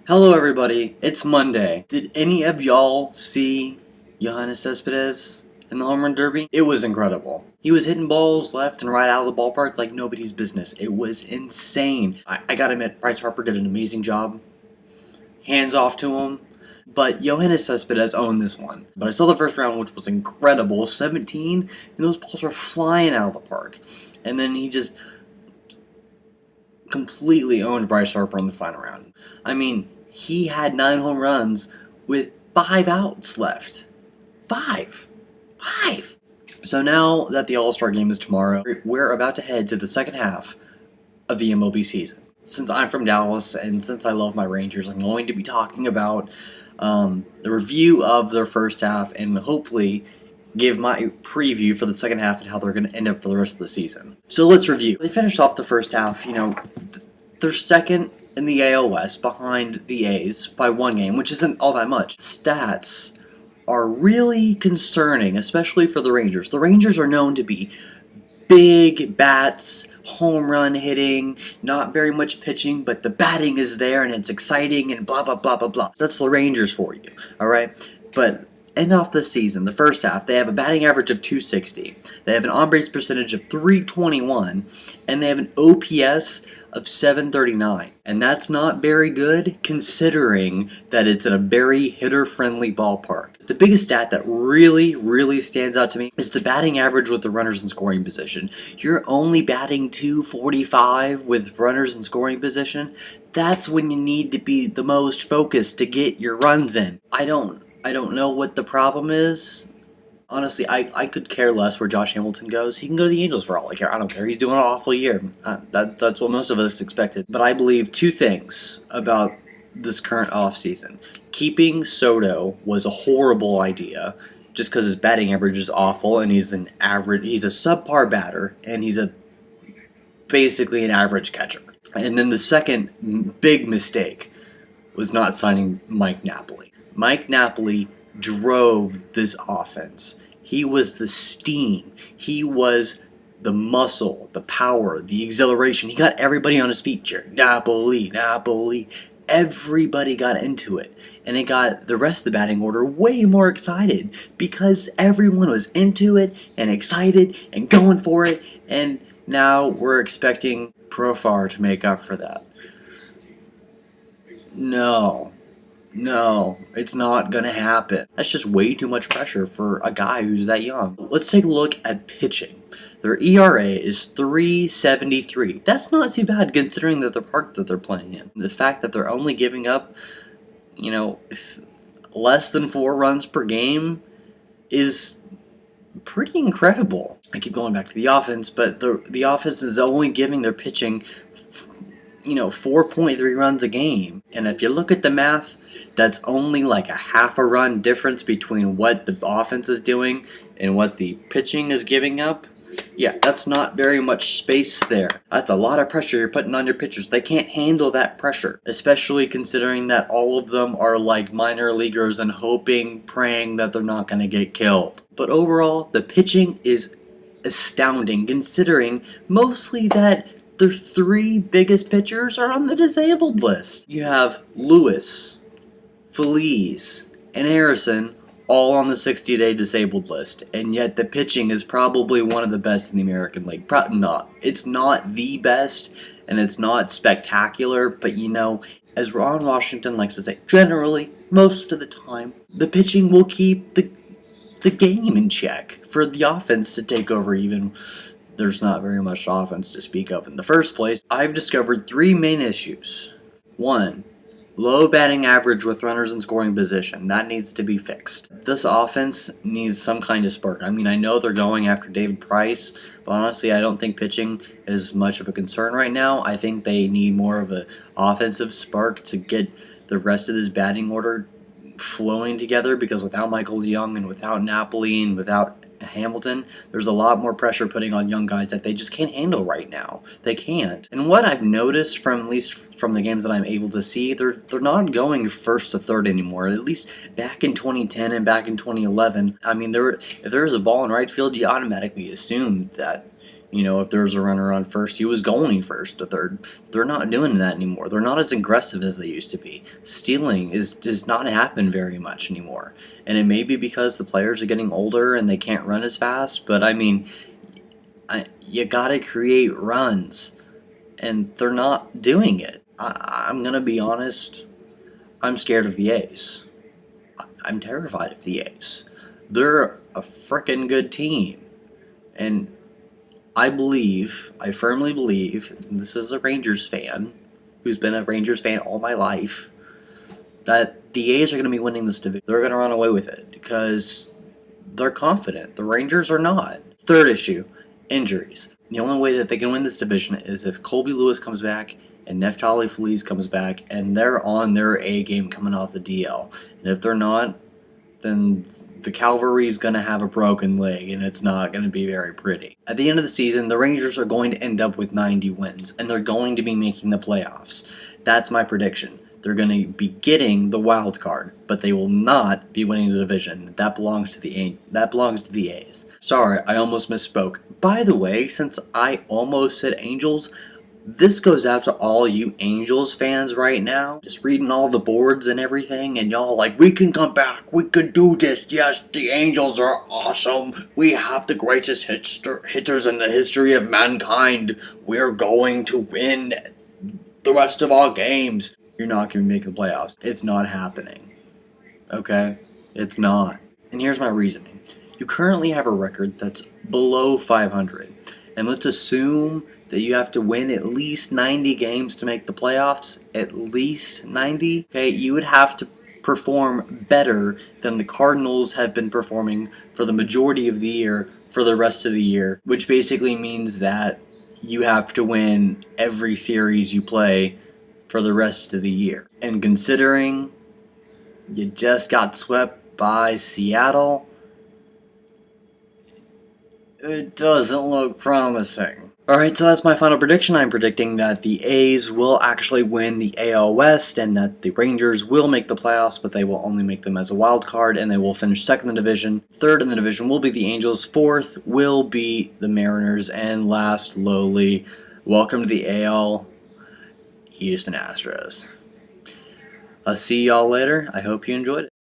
Hello everybody, it's Monday. Did any of y'all see Yoenis Cespedes in the home run derby? It was incredible. He was hitting balls left and right out of the ballpark like nobody's business. It was insane. I gotta admit, Bryce Harper did an amazing job. Hands off to him. But Yoenis Cespedes owned this one. But I saw the first round, which was incredible. 17, and those balls were flying out of the park. And then he just completely owned Bryce Harper in the final round. I mean, he had 9 home runs with 5 outs left. 5. 5. So now that the All-Star game is tomorrow, we're about to head to the second half of the MLB season. Since I'm from Dallas and since I love my Rangers, I'm going to be talking about the review of their first half and hopefully give my preview for the second half and how they're going to end up for the rest of the season. So let's review. They finished off the first half, they're second in the AL West behind the A's by 1 game, which isn't all that much. Stats are really concerning, especially for the Rangers. The Rangers are known to be big bats, home run hitting, not very much pitching, but the batting is there and it's exciting and blah, blah, blah, blah, blah. That's the Rangers for you, all right? But end off the season, the first half, they have a batting average of 260. They have an on-base percentage of 321, and they have an OPS of 739. And that's not very good considering that it's in a very hitter-friendly ballpark. The biggest stat that really, really stands out to me is the batting average with the runners in scoring position. You're only batting 245 with runners in scoring position. That's when you need to be the most focused to get your runs in. I don't know what the problem is. Honestly, I could care less where Josh Hamilton goes. He can go to the Angels for all I care. I don't care. He's doing an awful year. That's what most of us expected. But I believe 2 things about this current offseason. Keeping Soto was a horrible idea just because his batting average is awful and he's a subpar batter and he's basically an average catcher. And then the second big mistake was not signing Mike Napoli. Mike Napoli drove this offense. He was the steam. He was the muscle, the power, the exhilaration. He got everybody on his feet. Napoli. Everybody got into it. And it got the rest of the batting order way more excited because everyone was into it and excited and going for it. And now we're expecting Profar to make up for that. No, it's not going to happen. That's just way too much pressure for a guy who's that young. Let's take a look at pitching. Their ERA is 3.73. That's not too bad considering that the park that they're playing in. The fact that they're only giving up, less than 4 runs per game is pretty incredible. I keep going back to the offense, but the offense is only giving their pitching 4.3 runs a game. And if you look at the math, that's only like a half a run difference between what the offense is doing and what the pitching is giving up. Yeah, that's not very much space there. That's a lot of pressure you're putting on your pitchers. They can't handle that pressure, especially considering that all of them are like minor leaguers and praying that they're not going to get killed. But overall, the pitching is astounding considering mostly that their 3 biggest pitchers are on the disabled list. You have Lewis, Feliz, and Harrison all on the 60-day disabled list, and yet the pitching is probably one of the best in the American League. It's not the best, and it's not spectacular, but as Ron Washington likes to say, generally, most of the time, the pitching will keep the game in check for the offense to take over even. There's not very much offense to speak of in the first place. I've discovered 3 main issues. 1, low batting average with runners in scoring position. That needs to be fixed. This offense needs some kind of spark. I mean, I know they're going after David Price, but honestly, I don't think pitching is much of a concern right now. I think they need more of an offensive spark to get the rest of this batting order flowing together, because without Michael Young and without Napoli and without Hamilton, there's a lot more pressure putting on young guys that they just can't handle right now. They can't. And what I've noticed at least from the games that I'm able to see, they're not going first to third anymore. At least back in 2010 and back in 2011, I mean, if there was a ball in right field, you automatically assumed that You know, if there's a runner on first, he was going first to third. They're not doing that anymore. They're not as aggressive as they used to be. Stealing does not happen very much anymore. And it may be because the players are getting older and they can't run as fast, but I mean, you gotta create runs, and they're not doing it. I'm gonna be honest, I'm scared of the A's. I'm terrified of the A's. They're a frickin' good team. And I firmly believe, and this is a Rangers fan who's been a Rangers fan all my life, that the A's are going to be winning this division. They're going to run away with it because they're confident. The Rangers are not. Third issue, injuries. The only way that they can win this division is if Colby Lewis comes back and Neftali Feliz comes back and they're on their A game coming off the DL. And if they're not, then the cavalry's going to have a broken leg, and it's not going to be very pretty. At the end of the season, the Rangers are going to end up with 90 wins, and they're going to be making the playoffs. That's my prediction. They're going to be getting the wild card, but they will not be winning the division. That belongs to the A's. Sorry, I almost misspoke. By the way, since I almost said Angels, this goes out to all you Angels fans right now. Just reading all the boards and everything, and y'all like, we can come back, we can do this, yes, the Angels are awesome, we have the greatest hitters in the history of mankind, we're going to win the rest of our games. You're not going to make the playoffs. It's not happening. Okay? It's not. And here's my reasoning. You currently have a record that's below 500, and let's assume that you have to win at least 90 games to make the playoffs, at least 90, okay, you would have to perform better than the Cardinals have been performing for the majority of the year for the rest of the year, which basically means that you have to win every series you play for the rest of the year. And considering you just got swept by Seattle, it doesn't look promising. Alright, so that's my final prediction. I'm predicting that the A's will actually win the AL West and that the Rangers will make the playoffs, but they will only make them as a wild card and they will finish second in the division. Third in the division will be the Angels. Fourth will be the Mariners. And last, lowly, welcome to the AL, Houston Astros. I'll see y'all later. I hope you enjoyed it.